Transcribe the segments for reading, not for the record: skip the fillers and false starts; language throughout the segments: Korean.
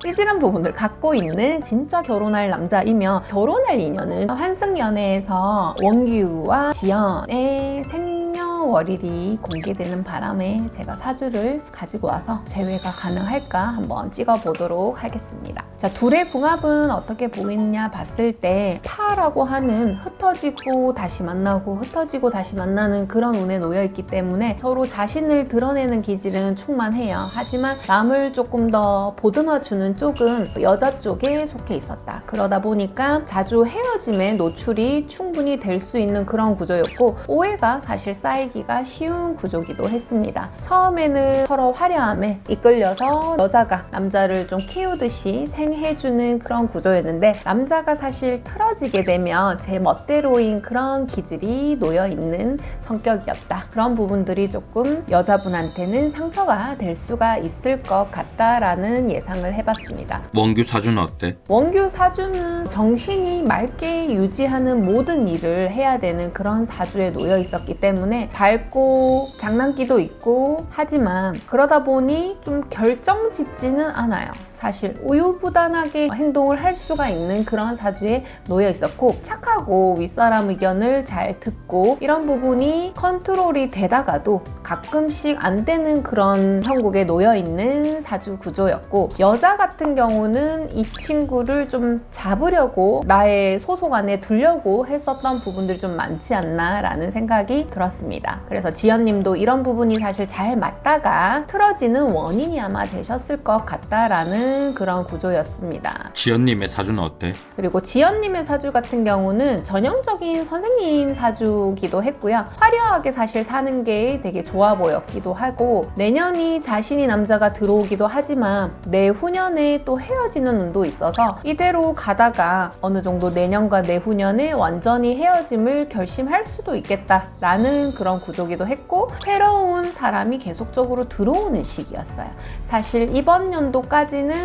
찌질한 부분을 갖고 있는 진짜 결혼할 남자이며, 결혼할 인연은 환승연애에서 원규와 지연의 생년월일이 공개되는 바람에 제가 사주를 가지고 와서 재회가 가능할까 한번 찍어보도록 하겠습니다. 자, 둘의 궁합은 어떻게 보이느냐 봤을 때 파라고 하는 흩어지고 다시 만나고 흩어지고 다시 만나는 그런 운에 놓여있기 때문에 서로 자신을 드러내는 기질은 충만해요. 하지만 남을 조금 더 보듬어주는 쪽은 여자 쪽에 속해 있었다. 그러다 보니까 자주 헤어짐에 노출이 충분히 될 수 있는 그런 구조였고, 오해가 사실 쌓이기가 쉬운 구조기도 했습니다. 처음에는 서로 화려함에 이끌려서 여자가 남자를 좀 키우듯이 생해주는 그런 구조였는데, 남자가 사실 틀어지게 되면 제 멋대로인 그런 기질이 놓여있는 성격이었다. 그런 부분들이 조금 여자분한테는 상처가 될 수가 있을 것 같다라는 예상을 해봤습니다. 원규 사주는 어때? 원규 사주는 정신이 맑게 유지하는 모든 일을 해야 되는 그런 사주에 놓여 있었기 때문에 밝고 장난기도 있고, 하지만 그러다 보니 좀 결정짓지는 않아요. 사실 우유부단하게 행동을 할 수가 있는 그런 사주에 놓여 있었고, 착하고 윗사람 의견을 잘 듣고 이런 부분이 컨트롤이 되다가도 가끔씩 안 되는 그런 형국에 놓여 있는 사주 구조였고, 여자 같은 경우는 이 친구를 좀 잡으려고 나의 소속 안에 두려고 했었던 부분들이 좀 많지 않나 라는 생각이 들었습니다. 그래서 지연님도 이런 부분이 사실 잘 맞다가 틀어지는 원인이 아마 되셨을 것 같다라는 그런 구조였습니다. 지연님의 사주는 어때? 그리고 지연님의 사주 같은 경우는 전형적인 선생님 사주기도 했고요. 화려하게 사실 사는 게 되게 좋아 보였기도 하고, 내년이 자신이 남자가 들어오기도 하지만 내후년에 또 헤어지는 운도 있어서 이대로 가다가 어느 정도 내년과 내후년에 완전히 헤어짐을 결심할 수도 있겠다라는 그런 구조기도 했고, 새로운 사람이 계속적으로 들어오는 시기였어요. 사실 이번 연도까지는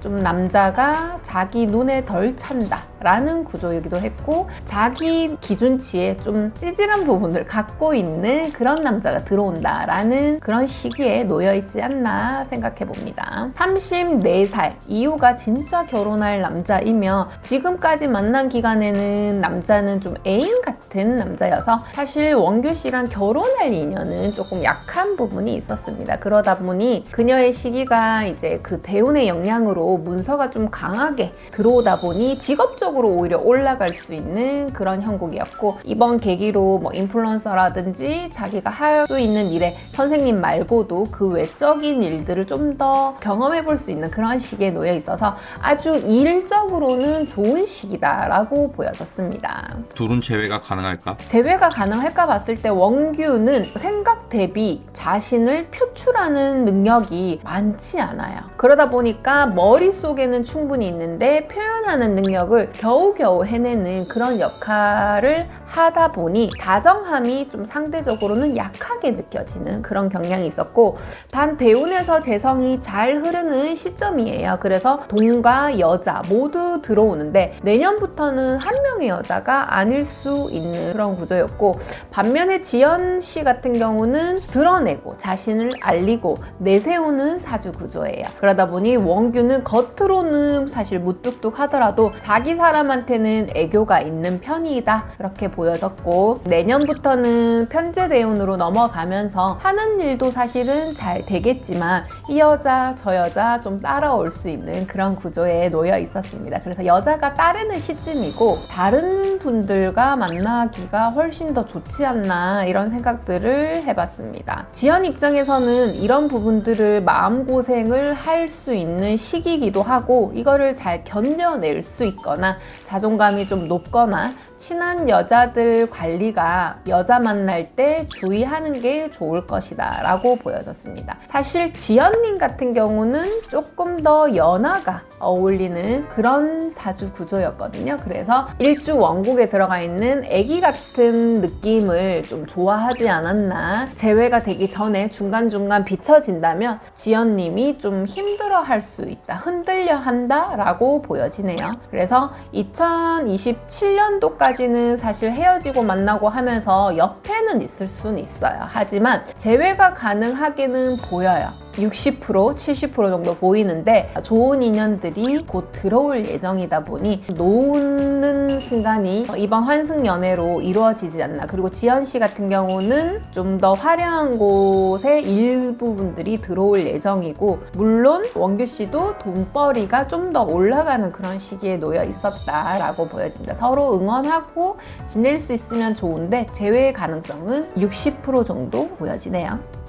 좀 남자가 자기 눈에 덜 찬다 라는 구조이기도 했고, 자기 기준치에 좀 찌질한 부분을 갖고 있는 그런 남자가 들어온다 라는 그런 시기에 놓여있지 않나 생각해 봅니다. 34살 이후가 진짜 결혼할 남자이며, 지금까지 만난 기간에는 남자는 좀 애인 같은 남자여서 사실 원규 씨랑 결혼할 인연은 조금 약한 부분이 있었습니다. 그러다 보니 그녀의 시기가 이제 그 대운의 영향으로 문서가 좀 강하게 들어오다 보니 직업적으로 오히려 올라갈 수 있는 그런 형국이었고, 이번 계기로 뭐 인플루언서라든지 자기가 할 수 있는 일에 선생님 말고도 그 외적인 일들을 좀 더 경험해 볼 수 있는 그런 시기에 놓여 있어서 아주 일적으로는 좋은 시기다라고 보여졌습니다. 둘은 재회가 가능할까? 재회가 가능할까 봤을 때 원규는 생각 대비 자신을 표출하는 능력이 많지 않아요. 그러다 보니까 머릿속에는 충분히 있는데 표현하는 능력을 겨우겨우 해내는 그런 역할을 하다 보니 다정함이 좀 상대적으로는 약하게 느껴지는 그런 경향이 있었고, 단 대운에서 재성이 잘 흐르는 시점이에요. 그래서 돈과 여자 모두 들어오는데 내년부터는 한 명의 여자가 아닐 수 있는 그런 구조였고, 반면에 지연 씨 같은 경우는 드러내고 자신을 알리고 내세우는 사주 구조예요. 그러다 보니 원규는 겉으로는 사실 무뚝뚝 하더라도 자기 사람한테는 애교가 있는 편이다, 그렇게 보여졌고, 내년부터는 편제대운으로 넘어가면서 하는 일도 사실은 잘 되겠지만 이 여자 저 여자 좀 따라올 수 있는 그런 구조에 놓여 있었습니다. 그래서 여자가 따르는 시점이고 다른 분들과 만나기가 훨씬 더 좋지 않나 이런 생각들을 해봤습니다. 지연 입장에서는 이런 부분들을 마음고생을 할 수 있는 시기이기도 하고, 이거를 잘 견뎌낼 수 있거나 자존감이 좀 높거나 친한 여자들 관리가 여자 만날 때 주의하는 게 좋을 것이다 라고 보여졌습니다. 사실 지연님 같은 경우는 조금 더 연하가 어울리는 그런 사주 구조였거든요. 그래서 일주 원국에 들어가 있는 애기 같은 느낌을 좀 좋아하지 않았나. 재회가 되기 전에 중간중간 비춰진다면 지연님이 좀 힘들어할 수 있다, 흔들려 한다 라고 보여지네요. 그래서 2027년도까지 까지는 사실 헤어지고 만나고 하면서 옆에는 있을 수는 있어요. 하지만 재회가 가능하게는 보여요. 60%, 70% 정도 보이는데 좋은 인연들이 곧 들어올 예정이다 보니 노는 순간이 이번 환승연애로 이루어지지 않나. 그리고 지연 씨 같은 경우는 좀 더 화려한 곳에 일부분들이 들어올 예정이고, 물론 원규 씨도 돈벌이가 좀 더 올라가는 그런 시기에 놓여 있었다라고 보여집니다. 서로 응원하고 지낼 수 있으면 좋은데 제외 가능성은 60% 정도 보여지네요.